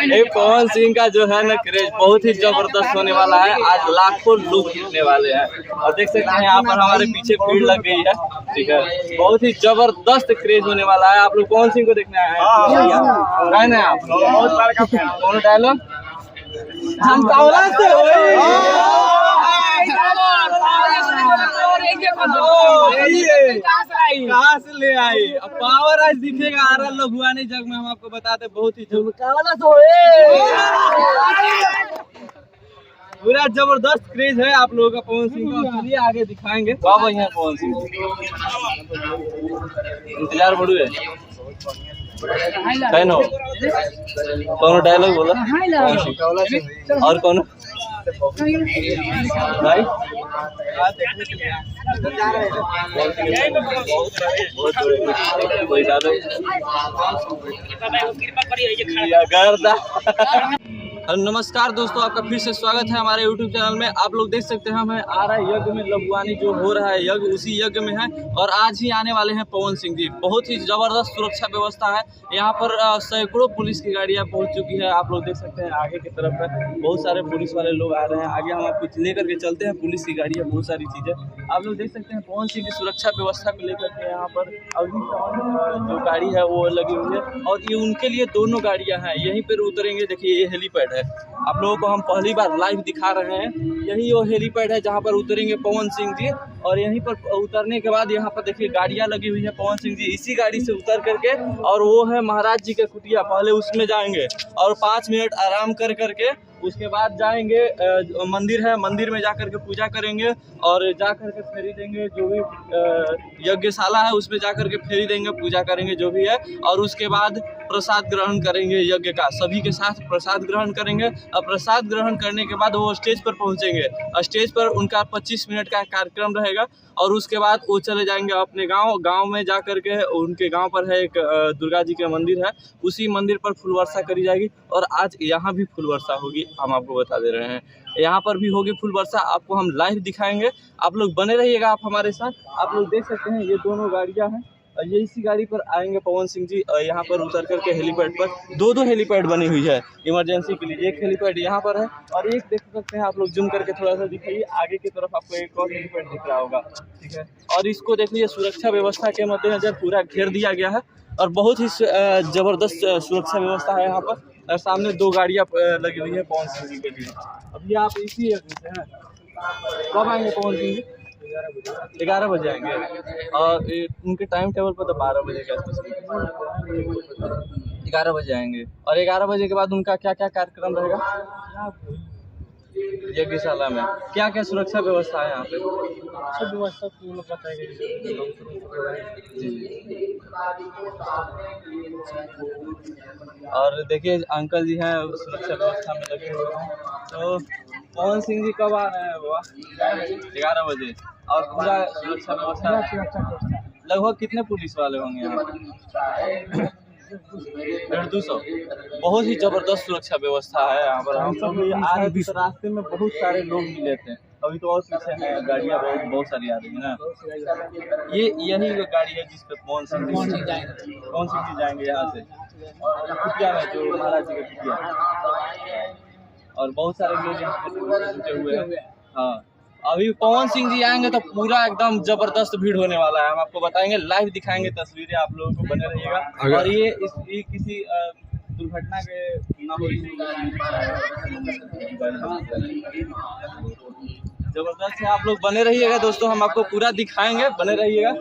ये पवन सिंह का जो है ना क्रेज बहुत ही जबरदस्त होने वाला है। आज लाखों लोग जीतने वाले हैं और देख सकते हैं यहाँ पर हमारे पीछे भीड़ लग गई है। ठीक है, बहुत ही जबरदस्त क्रेज होने वाला है। आप लोग पवन सिंह को देखने आए हैं आप? कौन डायलॉग हम कहाँ से ले आई? अब पावर आज दिखेगा आरा लघुआनी जग में। हम आपको बताते बहुत ही पूरा जबरदस्त क्रेज है आप लोगों का पवन सिंह का। चलिए आगे दिखाएंगे कब आई है पवन सिंह। इंतजार बढ़ू है कौन डायलॉग बोला और कौन भाई नमस्कार दोस्तों, आपका फिर से स्वागत है हमारे YouTube चैनल में। आप लोग देख सकते हैं हमें आ रहा है यज्ञ में लघुआनी जो हो रहा है यज्ञ, उसी यज्ञ में है और आज ही आने वाले हैं पवन सिंह जी। बहुत ही जबरदस्त सुरक्षा व्यवस्था है यहाँ पर। सैकड़ों पुलिस की गाड़ियाँ पहुँच चुकी है। आप लोग देख सकते हैं आगे की तरफ है बहुत सारे पुलिस वाले लोग आ रहे हैं। आगे हम आपको लेकर के चलते हैं। पुलिस की गाड़ियाँ बहुत सारी चीज़ें आप लोग देख सकते हैं। पवन सिंह की सुरक्षा व्यवस्था को लेकर के यहाँ पर अग्निशमन जो गाड़ी है वो लगी हुई है और ये उनके लिए दोनों गाड़ियाँ हैं। यहीं पर उतरेंगे। देखिए ये हेलीपैड है, आप लोगों को हम पहली बार लाइव दिखा रहे हैं। यही वो हेलीपैड है जहां पर उतरेंगे पवन सिंह जी और यहीं पर उतरने के बाद यहाँ पर देखिए गाड़ियां लगी हुई है। पवन सिंह जी इसी गाड़ी से उतर करके और वो है महाराज जी के कुटिया, पहले उसमें जाएंगे और 5 मिनट आराम कर करके उसके बाद जाएंगे मंदिर है, मंदिर में जाकर के पूजा करेंगे और जा कर के फेरी देंगे। जो भी यज्ञशाला है उसमें जा कर के फेरी देंगे, पूजा करेंगे जो भी है और उसके बाद प्रसाद ग्रहण करेंगे यज्ञ का। सभी के साथ प्रसाद ग्रहण करेंगे और प्रसाद ग्रहण करने के बाद वो स्टेज पर पहुंचेंगे। स्टेज पर उनका 25 मिनट का कार्यक्रम रहेगा और उसके बाद वो चले जाएंगे अपने गांव में जा कर के। उनके गांव पर है एक दुर्गा जी का मंदिर है, उसी मंदिर पर फूल वर्षा करी जाएगी और आज यहाँ भी फूल वर्षा होगी। हम आपको बता दे रहे हैं यहाँ पर भी होगी फूल वर्षा, आपको हम लाइव दिखाएंगे। आप लोग बने रहिएगा आप हमारे साथ। आप लोग देख सकते हैं ये दोनों गाड़ियाँ हैं और ये इसी गाड़ी पर आएंगे पवन सिंह जी। यहाँ पर उतर करके हेलीपैड पर दो हेलीपैड बनी हुई है इमरजेंसी के लिए। एक हेलीपैड यहाँ पर है और एक देख सकते हैं आप लोग जूम करके थोड़ा सा दिखाइए आगे की तरफ, आपको एक और हेलीपैड दिख रहा होगा। ठीक है, और इसको देख लीजिए सुरक्षा व्यवस्था के मद्देनजर पूरा घेर दिया गया है और बहुत ही जबरदस्त सुरक्षा व्यवस्था है यहाँ पर। और सामने 2 गाड़ियाँ लगी हुई है पवन सिंह जी के लिए। अभी आप इसी से हैं, कब आएंगे पवन सिंह जी? 11 बजे आएंगे और उनके टाइम टेबल पर तो 12 बजे के आसपास 11 बजे आएंगे और 11 बजे के बाद उनका क्या क्या कार्यक्रम रहेगा यज्ञशाला में? क्या क्या सुरक्षा व्यवस्था है यहाँ पे? सब व्यवस्था और देखिए अंकल जी हैं सुरक्षा व्यवस्था में लगे हुए हैं। तो पवन सिंह जी कब आ रहे हैं बाबा? 11 बजे और पूरा सुरक्षा व्यवस्था लगभग कितने पुलिस वाले होंगे यहाँ पर? 150-200। बहुत ही जबरदस्त सुरक्षा व्यवस्था है यहाँ पर। हम सब आ रहे थे रास्ते में बहुत सारे लोग मिले थे, अभी तो और पीछे है गाड़ियाँ बहुत सारी आ रही है ना। ये यही गाड़ी है जिस पे पवन सिंह जी जाएंगे यहाँ से कुटिया में, जो महाराज जी का कुटिया और बहुत सारे लोग यहाँ पे जुटे हुए हैं। हाँ, अभी पवन सिंह जी आएंगे तो पूरा एकदम जबरदस्त भीड़ होने वाला है। हम आपको बताएंगे, लाइव दिखाएंगे तस्वीरें, आप लोगों को बने रहिएगा। और ये किसी दुर्घटना के ना हो, जबरदस्त है। आप लोग बने रहिएगा दोस्तों, हम आपको पूरा दिखाएंगे, बने रहिएगा।